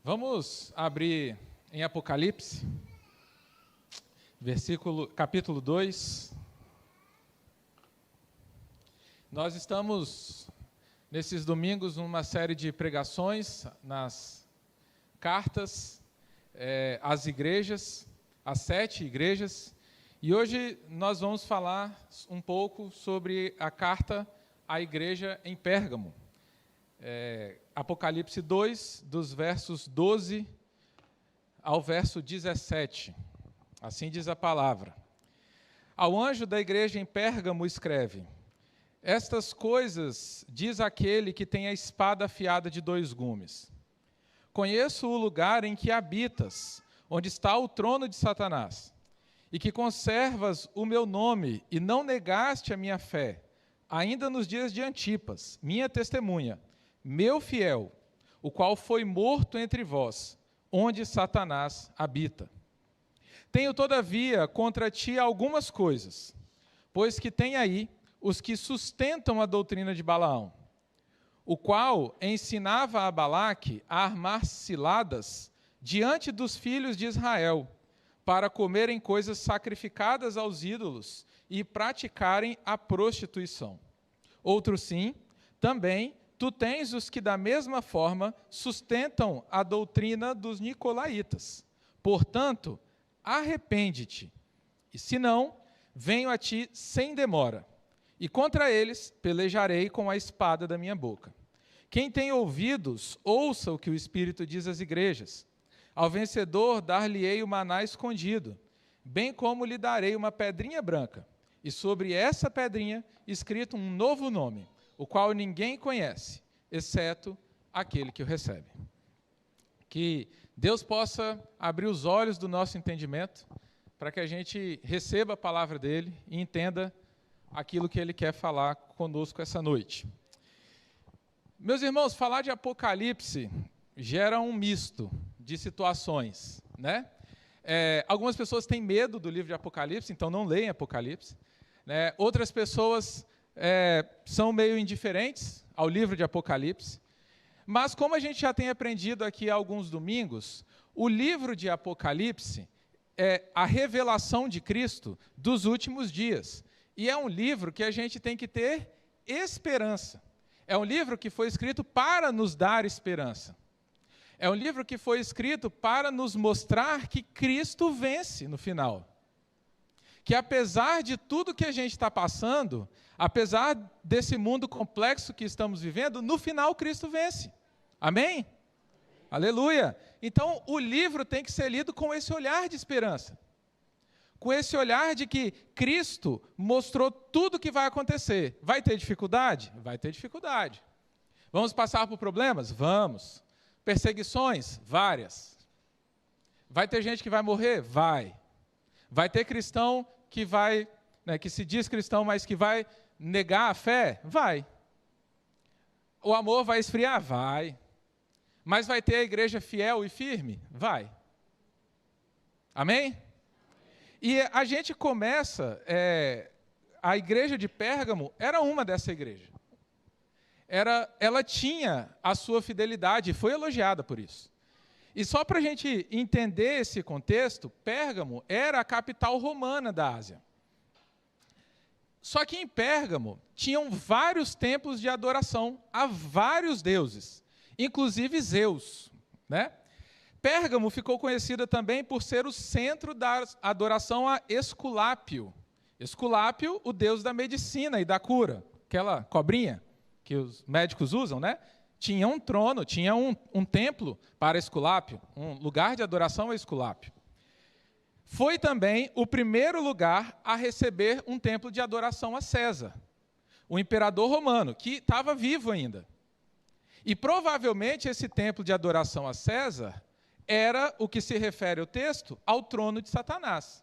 Vamos abrir em Apocalipse, capítulo 2. Nós estamos, nesses domingos, numa série de pregações nas cartas às igrejas, às 7 igrejas, e hoje nós vamos falar um pouco sobre a carta à igreja em Pérgamo. Apocalipse 2, dos versos 12 ao verso 17. Assim diz a palavra. Ao anjo da igreja em Pérgamo escreve: Estas coisas diz aquele que tem a espada afiada de 2 gumes. Conheço o lugar em que habitas, onde está o trono de Satanás, e que conservas o meu nome e não negaste a minha fé, ainda nos dias de Antipas, minha testemunha, meu fiel, o qual foi morto entre vós, onde Satanás habita. Tenho, todavia, contra ti algumas coisas, pois que tem aí os que sustentam a doutrina de Balaão, o qual ensinava a Balaque a armar ciladas diante dos filhos de Israel, para comerem coisas sacrificadas aos ídolos e praticarem a prostituição. Outro sim, também, tu tens os que da mesma forma sustentam a doutrina dos nicolaítas. Portanto, arrepende-te, e se não, venho a ti sem demora, e contra eles pelejarei com a espada da minha boca. Quem tem ouvidos, ouça o que o Espírito diz às igrejas. Ao vencedor dar-lhe-ei o maná escondido, bem como lhe darei uma pedrinha branca, e sobre essa pedrinha escrito um novo nome, o qual ninguém conhece, exceto aquele que o recebe. Que Deus possa abrir os olhos do nosso entendimento, para que a gente receba a palavra dele e entenda aquilo que ele quer falar conosco essa noite. Meus irmãos, falar de Apocalipse gera um misto de situações, né? Algumas pessoas têm medo do livro de Apocalipse, então não leem Apocalipse. Né? Outras pessoas são meio indiferentes ao livro de Apocalipse. Mas como a gente já tem aprendido aqui há alguns domingos, o livro de Apocalipse é a revelação de Cristo dos últimos dias. E é um livro que a gente tem que ter esperança. É um livro que foi escrito para nos dar esperança. É um livro que foi escrito para nos mostrar que Cristo vence no final. Que apesar de tudo que a gente está passando, apesar desse mundo complexo que estamos vivendo, no final Cristo vence. Amém? Aleluia! Então, o livro tem que ser lido com esse olhar de esperança. Com esse olhar de que Cristo mostrou tudo o que vai acontecer. Vai ter dificuldade? Vai ter dificuldade. Vamos passar por problemas? Vamos. Perseguições? Várias. Vai ter gente que vai morrer? Vai. Vai ter cristão que vai, que se diz cristão, mas que vai negar a fé? Vai. O amor vai esfriar? Vai. Mas vai ter a igreja fiel e firme? Vai. Amém? E a gente começa, a igreja de Pérgamo era uma dessa igreja. Ela tinha a sua fidelidade e foi elogiada por isso. E só para a gente entender esse contexto, Pérgamo era a capital romana da Ásia. Só que em Pérgamo tinham vários templos de adoração a vários deuses, inclusive Zeus, né? Pérgamo ficou conhecida também por ser o centro da adoração a Esculápio. Esculápio, o deus da medicina e da cura, aquela cobrinha que os médicos usam, né? Tinha um trono, tinha um templo para Esculápio, um lugar de adoração a Esculápio. Foi também o primeiro lugar a receber um templo de adoração a César, o imperador romano, que estava vivo ainda. E provavelmente esse templo de adoração a César era o que se refere ao texto ao trono de Satanás.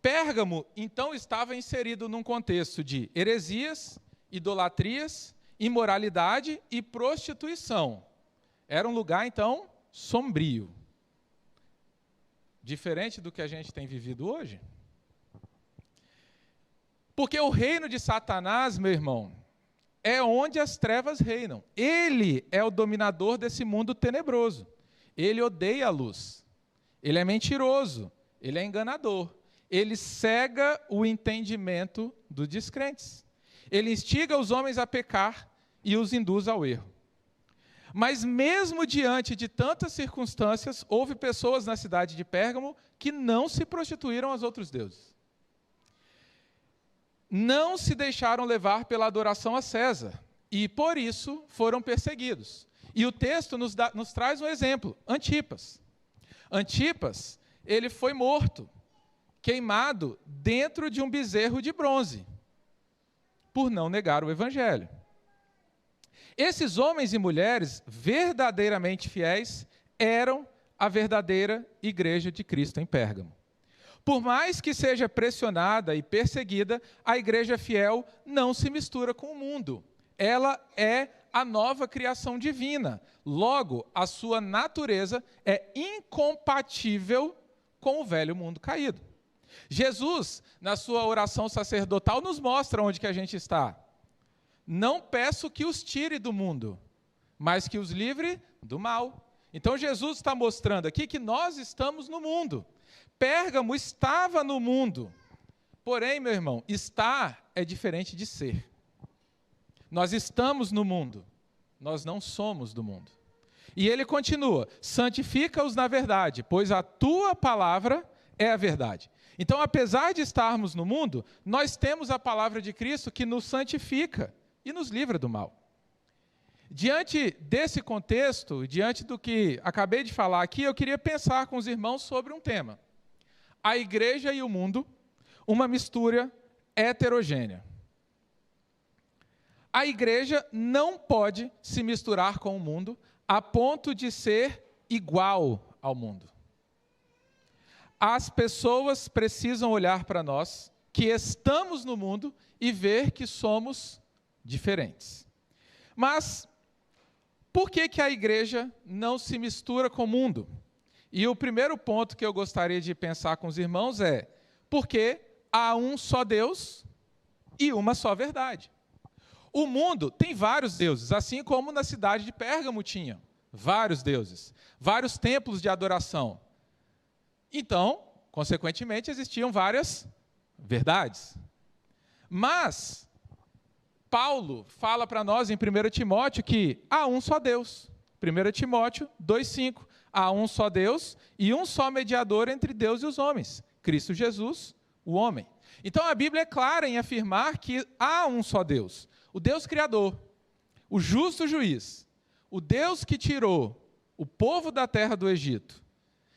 Pérgamo, então, estava inserido num contexto de heresias, idolatrias, imoralidade e prostituição. Era um lugar, então, sombrio. Diferente do que a gente tem vivido hoje. Porque o reino de Satanás, meu irmão, é onde as trevas reinam. Ele é o dominador desse mundo tenebroso. Ele odeia a luz. Ele é mentiroso. Ele é enganador. Ele cega o entendimento dos descrentes. Ele instiga os homens a pecar e os induz ao erro. Mas mesmo diante de tantas circunstâncias, houve pessoas na cidade de Pérgamo que não se prostituíram aos outros deuses. Não se deixaram levar pela adoração a César, e por isso foram perseguidos. E o texto nos traz um exemplo, Antipas. Antipas, ele foi morto, queimado dentro de um bezerro de bronze, por não negar o evangelho. Esses homens e mulheres verdadeiramente fiéis eram a verdadeira igreja de Cristo em Pérgamo. Por mais que seja pressionada e perseguida, a igreja fiel não se mistura com o mundo. Ela é a nova criação divina. Logo, a sua natureza é incompatível com o velho mundo caído. Jesus, na sua oração sacerdotal, nos mostra onde que a gente está. Não peço que os tire do mundo, mas que os livre do mal. Então Jesus está mostrando aqui que nós estamos no mundo. Pérgamo estava no mundo. Porém, meu irmão, estar é diferente de ser. Nós estamos no mundo, nós não somos do mundo. E ele continua, santifica-os na verdade, pois a tua palavra é a verdade. Então, apesar de estarmos no mundo, nós temos a palavra de Cristo que nos santifica e nos livra do mal. Diante desse contexto, diante do que acabei de falar aqui, eu queria pensar com os irmãos sobre um tema. A igreja e o mundo, uma mistura heterogênea. A igreja não pode se misturar com o mundo a ponto de ser igual ao mundo. As pessoas precisam olhar para nós, que estamos no mundo, e ver que somos diferentes. Mas por que a igreja não se mistura com o mundo? E o primeiro ponto que eu gostaria de pensar com os irmãos é: porque há um só Deus e uma só verdade. O mundo tem vários deuses, assim como na cidade de Pérgamo tinha vários deuses, vários templos de adoração. Então, consequentemente, existiam várias verdades. Mas Paulo fala para nós em 1 Timóteo que há um só Deus. 1 Timóteo 2,5. Há um só Deus e um só mediador entre Deus e os homens, Cristo Jesus, o homem. Então a Bíblia é clara em afirmar que há um só Deus, o Deus Criador, o justo juiz, o Deus que tirou o povo da terra do Egito,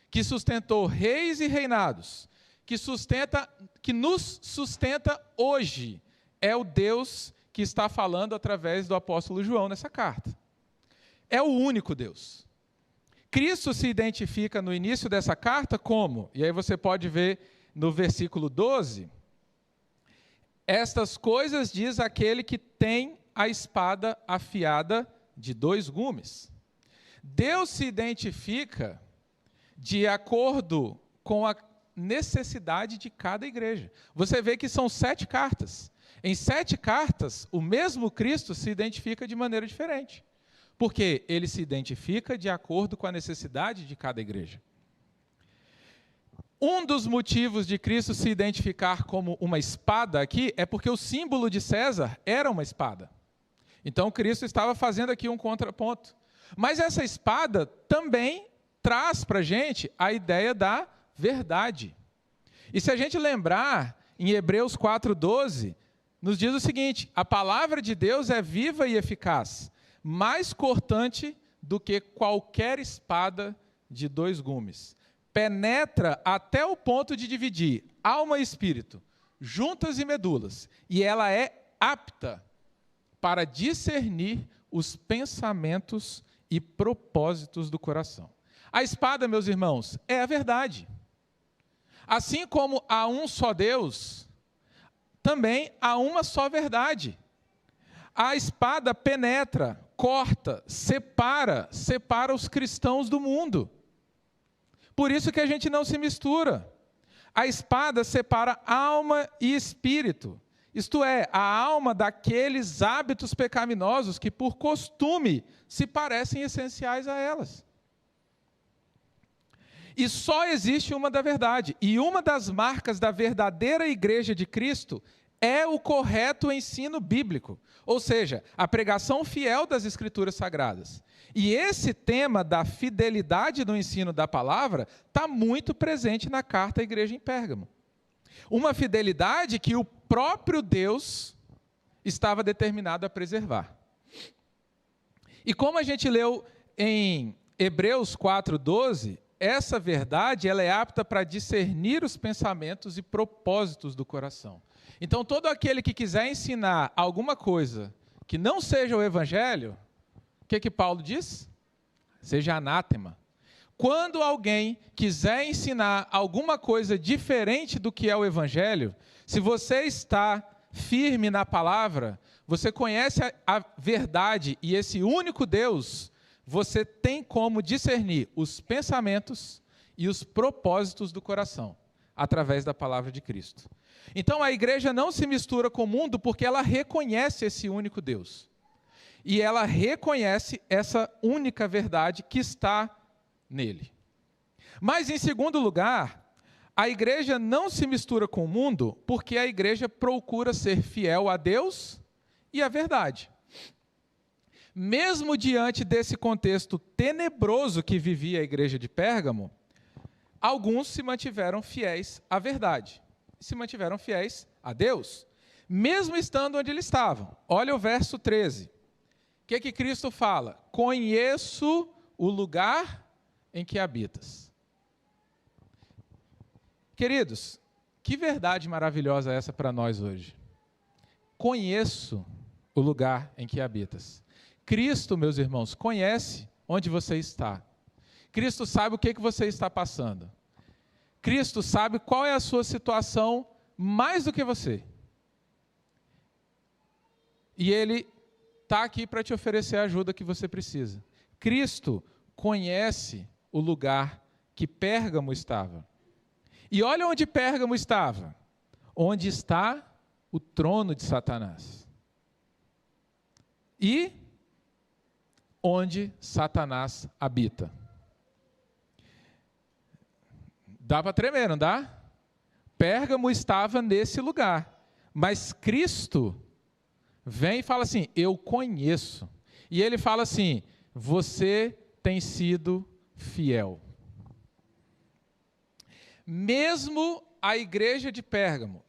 que sustentou reis e reinados, que nos sustenta hoje, é o Deus que está falando através do apóstolo João nessa carta. É o único Deus. Cristo se identifica no início dessa carta como, e aí você pode ver no versículo 12, estas coisas diz aquele que tem a espada afiada de 2 gumes. Deus se identifica de acordo com a necessidade de cada igreja. Você vê que são 7 cartas. Em 7 cartas, o mesmo Cristo se identifica de maneira diferente. Porque ele se identifica de acordo com a necessidade de cada igreja. Um dos motivos de Cristo se identificar como uma espada aqui é porque o símbolo de César era uma espada. Então, Cristo estava fazendo aqui um contraponto. Mas essa espada também traz para a gente a ideia da verdade. E se a gente lembrar, em Hebreus 4,12, nos diz o seguinte: a palavra de Deus é viva e eficaz, mais cortante do que qualquer espada de 2 gumes. Penetra até o ponto de dividir alma e espírito, juntas e medulas, e ela é apta para discernir os pensamentos e propósitos do coração. A espada, meus irmãos, é a verdade. Assim como há um só Deus, também há uma só verdade. A espada penetra, corta, separa os cristãos do mundo. Por isso que a gente não se mistura. A espada separa alma e espírito. isto é, a alma daqueles hábitos pecaminosos que, por costume, se parecem essenciais a elas. E só existe uma da verdade. E uma das marcas da verdadeira igreja de Cristo é o correto ensino bíblico, ou seja, a pregação fiel das Escrituras Sagradas. E esse tema da fidelidade no ensino da palavra está muito presente na carta à igreja em Pérgamo. Uma fidelidade que o próprio Deus estava determinado a preservar. E como a gente leu em Hebreus 4:12, essa verdade ela é apta para discernir os pensamentos e propósitos do coração. Então, todo aquele que quiser ensinar alguma coisa que não seja o Evangelho, o que Paulo diz? Seja anátema. Quando alguém quiser ensinar alguma coisa diferente do que é o Evangelho, se você está firme na palavra, você conhece a verdade e esse único Deus, você tem como discernir os pensamentos e os propósitos do coração, através da palavra de Cristo. Então a igreja não se mistura com o mundo porque ela reconhece esse único Deus. E ela reconhece essa única verdade que está nele. Mas, em segundo lugar, a igreja não se mistura com o mundo porque a igreja procura ser fiel a Deus e à verdade. Mesmo diante desse contexto tenebroso que vivia a igreja de Pérgamo, alguns se mantiveram fiéis à verdade, se mantiveram fiéis a Deus, mesmo estando onde eles estavam. Olha o verso 13. O que Cristo fala? Conheço o lugar em que habitas. Queridos, que verdade maravilhosa é essa para nós hoje? Conheço o lugar em que habitas. Cristo, meus irmãos, conhece onde você está. Cristo sabe o que você está passando. Cristo sabe qual é a sua situação mais do que você. E Ele está aqui para te oferecer a ajuda que você precisa. Cristo conhece o lugar que Pérgamo estava. E olha onde Pérgamo estava. Onde está o trono de Satanás. E onde Satanás habita. Dá para tremer, não dá? Pérgamo estava nesse lugar. Mas Cristo vem e fala assim, eu conheço. E ele fala assim, você tem sido fiel. Mesmo a igreja de Pérgamo,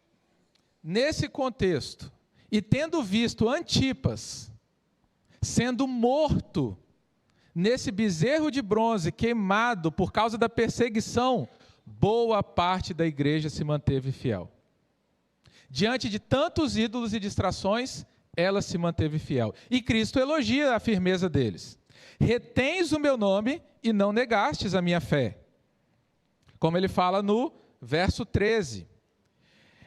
nesse contexto, e tendo visto Antipas sendo morto nesse bezerro de bronze queimado por causa da perseguição, boa parte da igreja se manteve fiel. Diante de tantos ídolos e distrações, ela se manteve fiel. E Cristo elogia a firmeza deles. Retens o meu nome e não negastes a minha fé. Como ele fala no verso 13.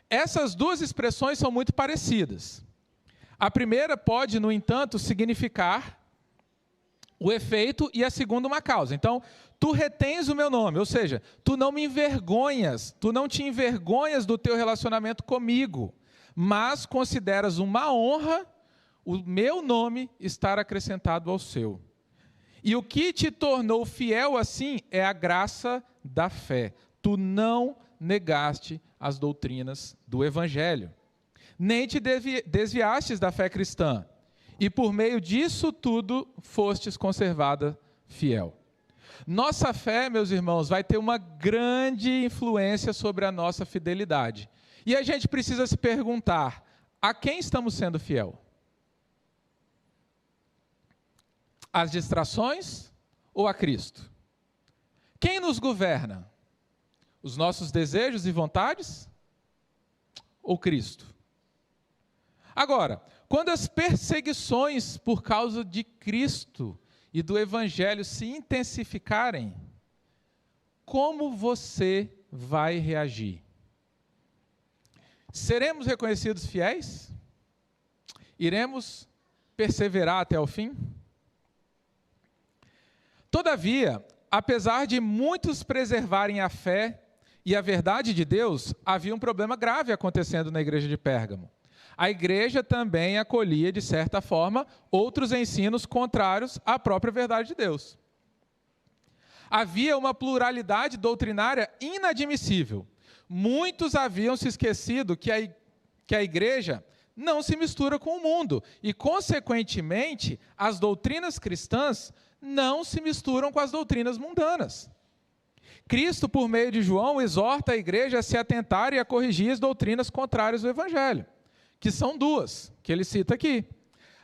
Essas duas expressões são muito parecidas. A primeira pode, no entanto, significar o efeito e a segunda uma causa. Então, tu retens o meu nome, ou seja, tu não me envergonhas, tu não te envergonhas do teu relacionamento comigo, mas consideras uma honra o meu nome estar acrescentado ao seu. E o que te tornou fiel assim é a graça da fé. Tu não negaste as doutrinas do Evangelho, nem te desviastes da fé cristã, e por meio disso tudo fostes conservada fiel. Nossa fé, meus irmãos, vai ter uma grande influência sobre a nossa fidelidade. E a gente precisa se perguntar, a quem estamos sendo fiel? Às distrações ou a Cristo? Quem nos governa? Os nossos desejos e vontades? Ou Cristo? Agora, quando as perseguições por causa de Cristo e do Evangelho se intensificarem, como você vai reagir? Seremos reconhecidos fiéis? Iremos perseverar até o fim? Todavia, apesar de muitos preservarem a fé e a verdade de Deus, havia um problema grave acontecendo na igreja de Pérgamo. a igreja também acolhia, de certa forma, outros ensinos contrários à própria verdade de Deus. Havia uma pluralidade doutrinária inadmissível. Muitos haviam se esquecido que a igreja não se mistura com o mundo e, consequentemente, as doutrinas cristãs não se misturam com as doutrinas mundanas. Cristo, por meio de João, exorta a igreja a se atentar e a corrigir as doutrinas contrárias do Evangelho, que são duas, que ele cita aqui: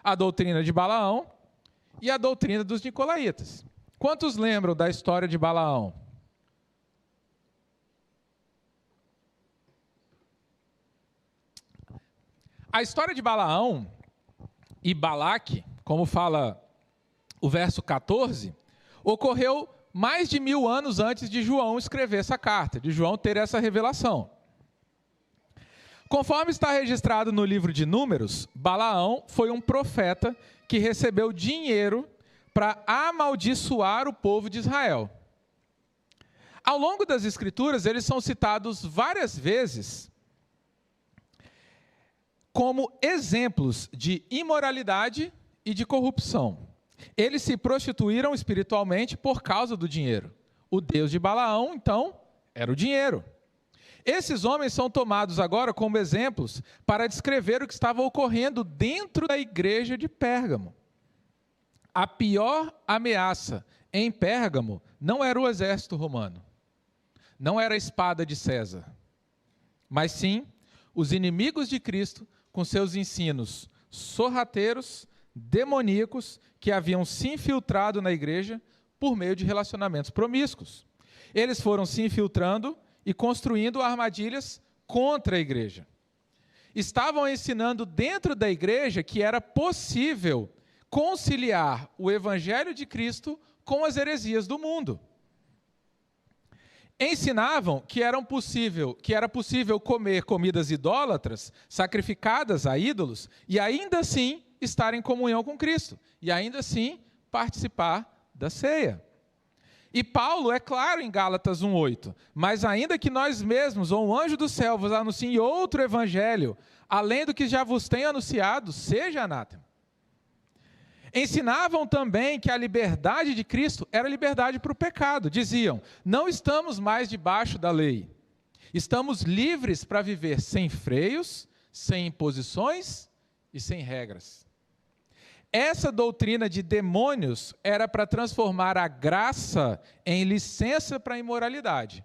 a doutrina de Balaão e a doutrina dos nicolaítas. Quantos lembram da história de Balaão? A história de Balaão e Balaque, como fala o verso 14, ocorreu mais de 1000 anos antes de João escrever essa carta, de João ter essa revelação. Conforme está registrado no livro de Números, Balaão foi um profeta que recebeu dinheiro para amaldiçoar o povo de Israel. Ao longo das Escrituras, eles são citados várias vezes como exemplos de imoralidade e de corrupção. Eles se prostituíram espiritualmente por causa do dinheiro. O Deus de Balaão, então, era o dinheiro. Esses homens são tomados agora como exemplos para descrever o que estava ocorrendo dentro da igreja de Pérgamo. A pior ameaça em Pérgamo não era o exército romano, não era a espada de César, mas sim os inimigos de Cristo com seus ensinos sorrateiros, demoníacos, que haviam se infiltrado na igreja por meio de relacionamentos promíscuos. Eles foram se infiltrando e construindo armadilhas contra a igreja. Estavam ensinando dentro da igreja que era possível conciliar o evangelho de Cristo com as heresias do mundo. Ensinavam que era possível comer comidas idólatras, sacrificadas a ídolos, e ainda assim estar em comunhão com Cristo, e ainda assim participar da ceia. E Paulo é claro em Gálatas 1:8, mas ainda que nós mesmos, ou um anjo do céu, vos anuncie outro evangelho, além do que já vos tenho anunciado, seja anátema. Ensinavam também que a liberdade de Cristo era liberdade para o pecado. Diziam: não estamos mais debaixo da lei. Estamos livres para viver sem freios, sem imposições e sem regras. Essa doutrina de demônios era para transformar a graça em licença para a imoralidade.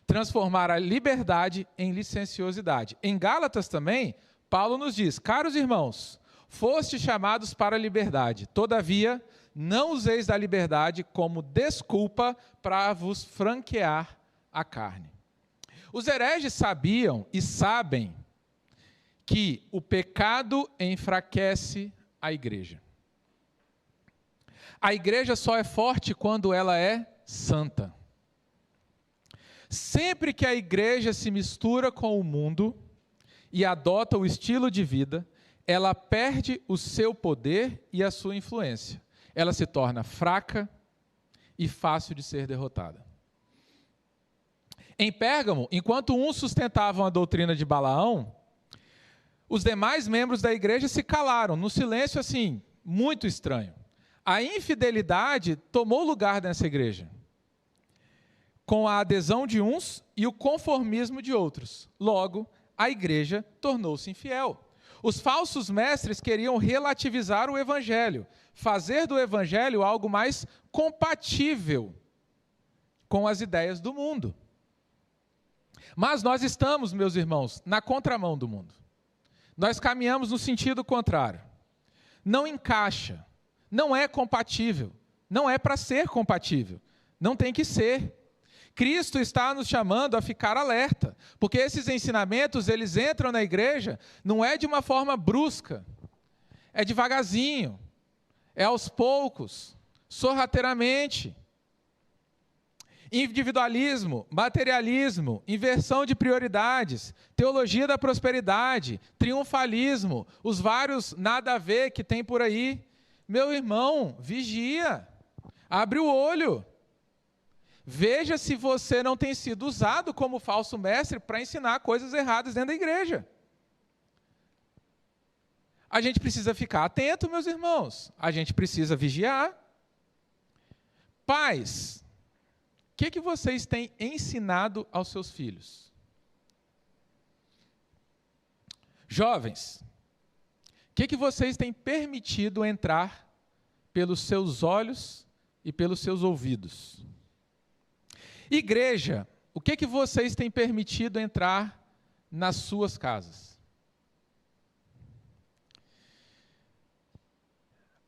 Transformar a liberdade em licenciosidade. Em Gálatas também, Paulo nos diz: caros irmãos, fostes chamados para a liberdade, todavia, não useis da liberdade como desculpa para vos franquear a carne. Os hereges sabiam e sabem que o pecado enfraquece a igreja. A igreja só é forte quando ela é santa. Sempre que a igreja se mistura com o mundo e adota o estilo de vida, ela perde o seu poder e a sua influência. Ela se torna fraca e fácil de ser derrotada. Em Pérgamo, enquanto uns sustentavam a doutrina de Balaão, os demais membros da igreja se calaram, num silêncio assim, muito estranho. A infidelidade tomou lugar nessa igreja, com a adesão de uns e o conformismo de outros. Logo, a igreja tornou-se infiel. Os falsos mestres queriam relativizar o evangelho, fazer do evangelho algo mais compatível com as ideias do mundo. Mas nós estamos, meus irmãos, na contramão do mundo. Nós caminhamos no sentido contrário. Não encaixa, não é compatível, não é para ser compatível, não tem que ser. Cristo está nos chamando a ficar alerta, porque esses ensinamentos, eles entram na igreja, não é de uma forma brusca, é devagarzinho, é aos poucos, sorrateiramente. Individualismo, materialismo, inversão de prioridades, teologia da prosperidade, triunfalismo, os vários nada a ver que tem por aí. Meu irmão, vigia, abre o olho. Veja se você não tem sido usado como falso mestre para ensinar coisas erradas dentro da igreja. A gente precisa ficar atento, meus irmãos. A gente precisa vigiar. Pais, o que vocês têm ensinado aos seus filhos? Jovens, o que vocês têm permitido entrar pelos seus olhos e pelos seus ouvidos? Igreja, o que vocês têm permitido entrar nas suas casas?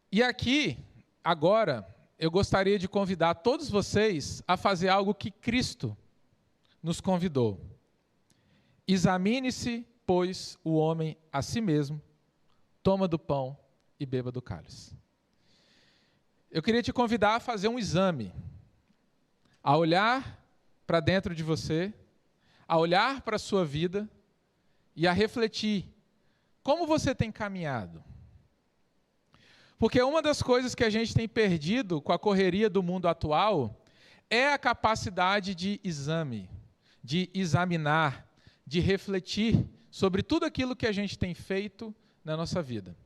E aqui, agora, eu gostaria de convidar todos vocês a fazer algo que Cristo nos convidou. Examine-se, pois, o homem a si mesmo, toma do pão e beba do cálice. Eu queria te convidar a fazer um exame, a olhar para dentro de você, a olhar para a sua vida e a refletir como você tem caminhado. Porque uma das coisas que a gente tem perdido com a correria do mundo atual é a capacidade de exame, de examinar, de refletir sobre tudo aquilo que a gente tem feito na nossa vida.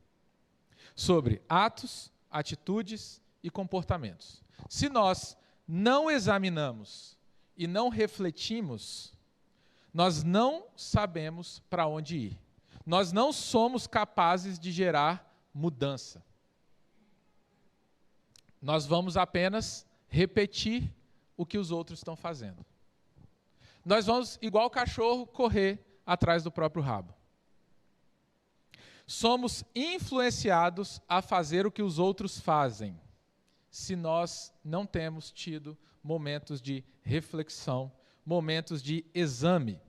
Sobre atos, atitudes e comportamentos. Se nós não examinamos e não refletimos, nós não sabemos para onde ir. Nós não somos capazes de gerar mudança. Nós vamos apenas repetir o que os outros estão fazendo. Nós vamos, igual o cachorro, correr atrás do próprio rabo. Somos influenciados a fazer o que os outros fazem, se nós não temos tido momentos de reflexão, momentos de exame.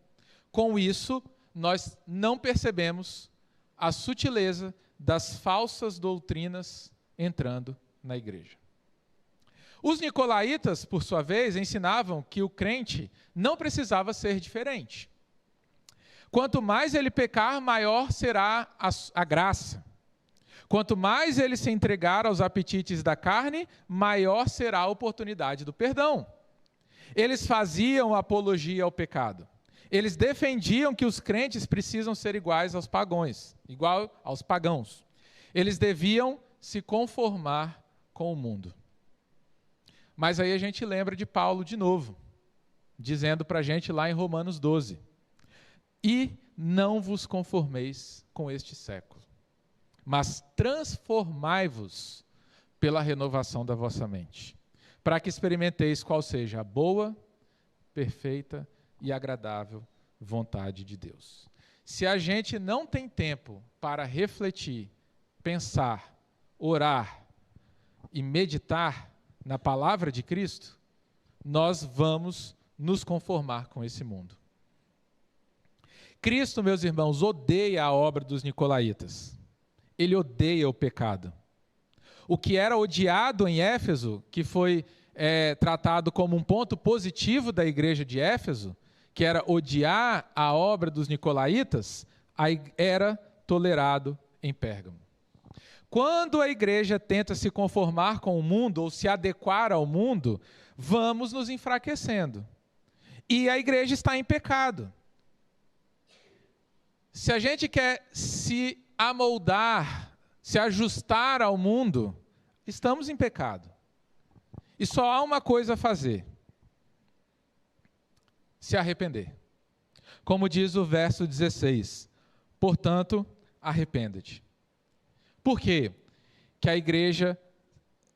Com isso, nós não percebemos a sutileza das falsas doutrinas entrando na igreja. Os nicolaítas, por sua vez, ensinavam que o crente não precisava ser diferente. Quanto mais ele pecar, maior será a graça. Quanto mais ele se entregar aos apetites da carne, maior será a oportunidade do perdão. Eles faziam apologia ao pecado. Eles defendiam que os crentes precisam ser iguais aos pagãos, igual aos pagãos. Eles deviam se conformar com o mundo. Mas aí a gente lembra de Paulo de novo, dizendo para a gente lá em Romanos 12, e não vos conformeis com este século, mas transformai-vos pela renovação da vossa mente, para que experimenteis qual seja a boa, perfeita e agradável vontade de Deus. Se a gente não tem tempo para refletir, pensar, orar e meditar na palavra de Cristo, nós vamos nos conformar com esse mundo. Cristo, meus irmãos, odeia a obra dos nicolaítas. Ele odeia o pecado. O que era odiado em Éfeso, que foi tratado como um ponto positivo da igreja de Éfeso, que era odiar a obra dos nicolaítas, era tolerado em Pérgamo. Quando a igreja tenta se conformar com o mundo ou se adequar ao mundo, vamos nos enfraquecendo. E a igreja está em pecado. Se a gente quer se amoldar, se ajustar ao mundo, estamos em pecado. E só há uma coisa a fazer: se arrepender. Como diz o verso 16, portanto, arrependa-te. Por quê que a igreja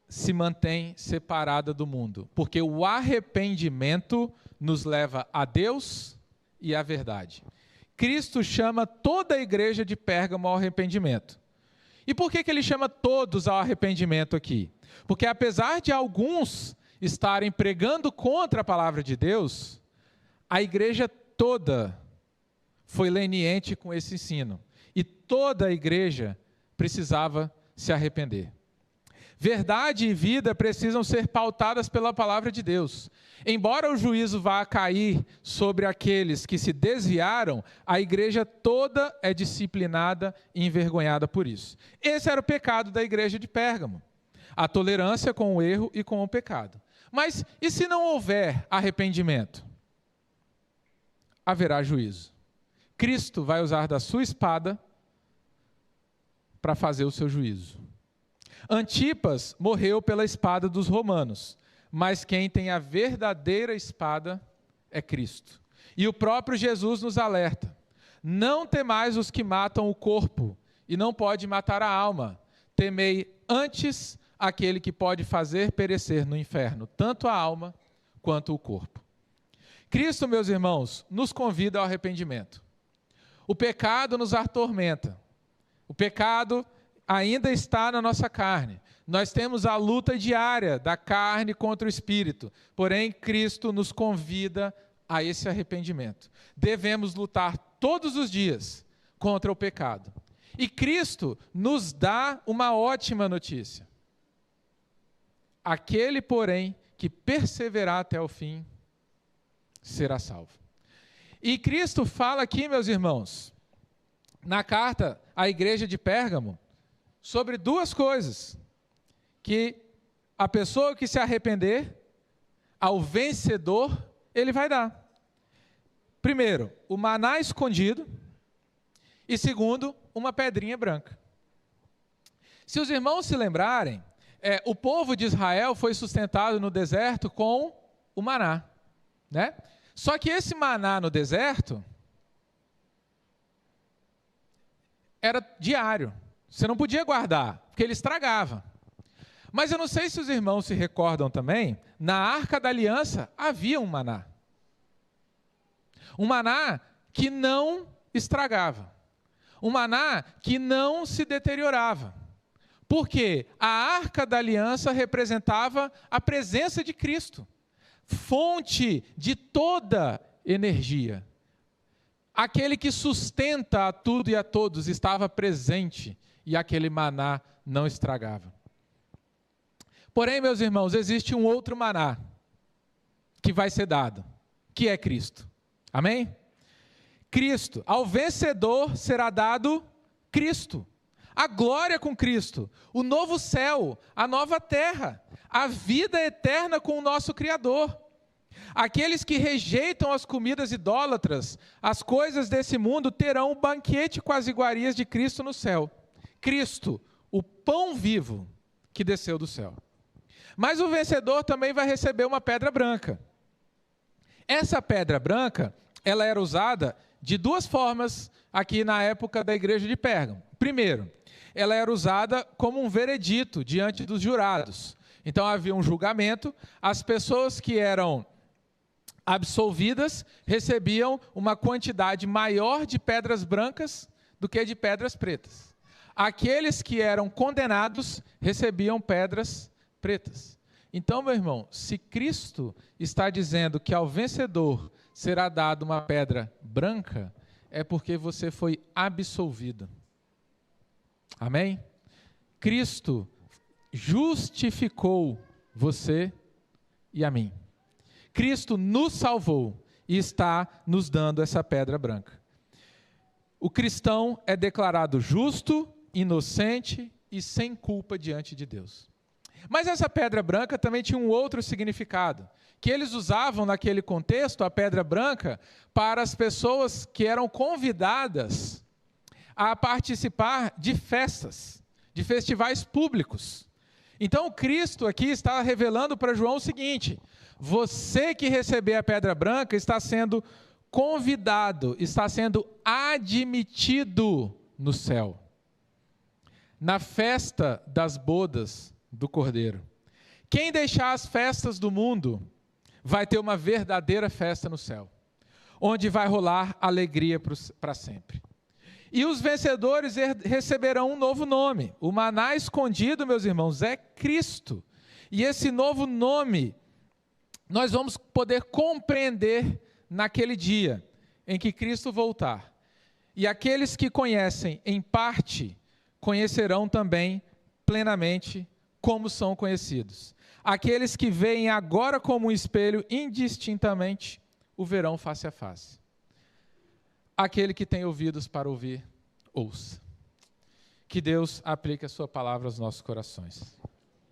se mantém separada do mundo? Porque o arrependimento nos leva a Deus e à verdade. Cristo chama toda a igreja de Pérgamo ao arrependimento. E por que ele chama todos ao arrependimento aqui? Porque apesar de alguns estarem pregando contra a palavra de Deus, a igreja toda foi leniente com esse ensino. E toda a igreja precisava se arrepender. Verdade e vida precisam ser pautadas pela palavra de Deus. Embora o juízo vá cair sobre aqueles que se desviaram, a igreja toda é disciplinada e envergonhada por isso. Esse era o pecado da igreja de Pérgamo. A tolerância com o erro e com o pecado. Mas e se não houver arrependimento? Haverá juízo. Cristo vai usar da sua espada para fazer o seu juízo. Antipas morreu pela espada dos romanos, mas quem tem a verdadeira espada é Cristo. E o próprio Jesus nos alerta: não temais os que matam o corpo, e não pode matar a alma. Temei antes aquele que pode fazer perecer no inferno, tanto a alma quanto o corpo. Cristo, meus irmãos, nos convida ao arrependimento. O pecado nos atormenta. O pecado ainda está na nossa carne. Nós temos a luta diária da carne contra o espírito. Porém, Cristo nos convida a esse arrependimento. Devemos lutar todos os dias contra o pecado. E Cristo nos dá uma ótima notícia. Aquele, porém, que perseverar até o fim, será salvo. E Cristo fala aqui, meus irmãos, na carta à igreja de Pérgamo, sobre duas coisas: que a pessoa que se arrepender, ao vencedor, ele vai dar. Primeiro, o maná escondido, e segundo, uma pedrinha branca. Se os irmãos se lembrarem, o povo de Israel foi sustentado no deserto com o maná, né? Só que esse maná no deserto era diário. Você não podia guardar, porque ele estragava. Mas eu não sei se os irmãos se recordam também, na Arca da Aliança havia um maná. Um maná que não estragava. Um maná que não se deteriorava. Porque a Arca da Aliança representava a presença de Cristo, fonte de toda energia. Aquele que sustenta a tudo e a todos estava presente, e aquele maná não estragava. Porém, meus irmãos, existe um outro maná que vai ser dado, que é Cristo. Amém? Cristo, ao vencedor será dado Cristo. A glória com Cristo, o novo céu, a nova terra, a vida eterna com o nosso Criador. Aqueles que rejeitam as comidas idólatras, as coisas desse mundo, terão um banquete com as iguarias de Cristo no céu. Cristo, o pão vivo que desceu do céu. Mas o vencedor também vai receber uma pedra branca. Essa pedra branca, ela era usada de duas formas aqui na época da igreja de Pérgamo. Primeiro, ela era usada como um veredito diante dos jurados. Então havia um julgamento, as pessoas que eram absolvidas recebiam uma quantidade maior de pedras brancas do que de pedras pretas. Aqueles que eram condenados recebiam pedras pretas. Então, meu irmão, se Cristo está dizendo que ao vencedor será dado uma pedra branca, é porque você foi absolvido. Amém? Cristo justificou você e a mim. Cristo nos salvou e está nos dando essa pedra branca. O cristão é declarado justo, inocente e sem culpa diante de Deus. Mas essa pedra branca também tinha um outro significado, que eles usavam naquele contexto, a pedra branca, para as pessoas que eram convidadas a participar de festas, de festivais públicos. Então, Cristo aqui está revelando para João o seguinte: você que receber a pedra branca está sendo convidado, está sendo admitido no céu, na festa das bodas do Cordeiro. Quem deixar as festas do mundo vai ter uma verdadeira festa no céu, onde vai rolar alegria para sempre. E os vencedores receberão um novo nome. O maná escondido, meus irmãos, é Cristo. E esse novo nome nós vamos poder compreender naquele dia em que Cristo voltar. E aqueles que conhecem em parte, conhecerão também plenamente como são conhecidos. Aqueles que veem agora como um espelho, indistintamente, o verão face a face. Aquele que tem ouvidos para ouvir, ouça. Que Deus aplique a sua palavra aos nossos corações.